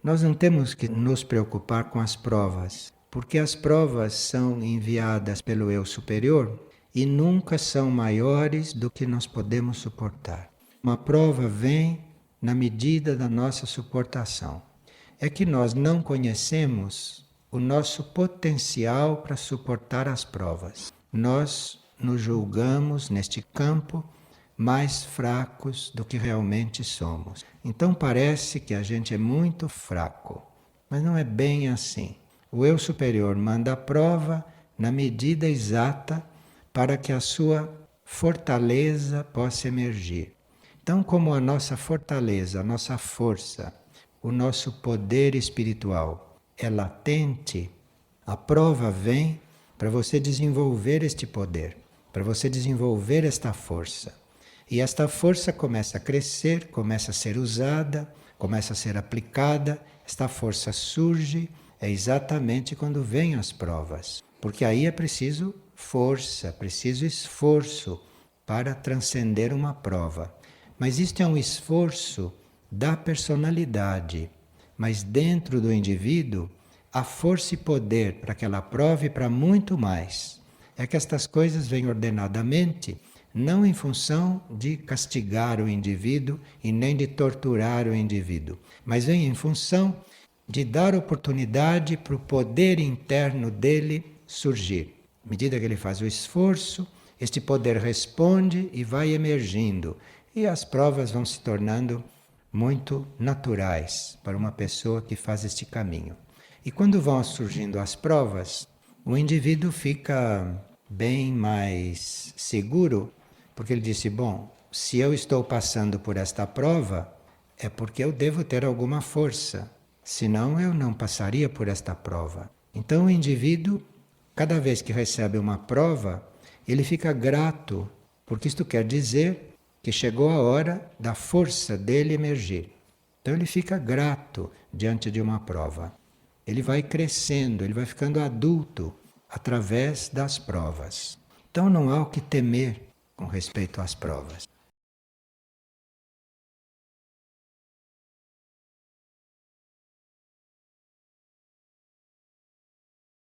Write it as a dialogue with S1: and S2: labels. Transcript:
S1: Nós não temos que nos preocupar com as provas, porque as provas são enviadas pelo eu superior e nunca são maiores do que nós podemos suportar. Uma prova vem na medida da nossa suportação. É que nós não conhecemos o nosso potencial para suportar as provas. Nós nos julgamos neste campo mais fracos do que realmente somos. Então parece que a gente é muito fraco, mas não é bem assim. O eu superior manda a prova na medida exata para que a sua fortaleza possa emergir. Então, como a nossa fortaleza, a nossa força, o nosso poder espiritual é latente, a prova vem para você desenvolver este poder, para você desenvolver esta força. E esta força começa a crescer, começa a ser usada, começa a ser aplicada, esta força surge, é exatamente quando vêm as provas. Porque aí é preciso força, preciso esforço para transcender uma prova. Mas isto é um esforço da personalidade. Mas dentro do indivíduo, há força e poder para que ela prove para muito mais. É que estas coisas vêm ordenadamente, não em função de castigar o indivíduo e nem de torturar o indivíduo, mas vem em função de dar oportunidade para o poder interno dele surgir. À medida que ele faz o esforço, este poder responde e vai emergindo, e as provas vão se tornando muito naturais para uma pessoa que faz este caminho. E quando vão surgindo as provas, o indivíduo fica bem mais seguro, porque ele disse, bom, se eu estou passando por esta prova, é porque eu devo ter alguma força, senão eu não passaria por esta prova. Então o indivíduo, cada vez que recebe uma prova, ele fica grato, porque isto quer dizer que chegou a hora da força dele emergir. Então ele fica grato diante de uma prova. Ele vai crescendo, ele vai ficando adulto através das provas. Então não há o que temer com respeito às provas.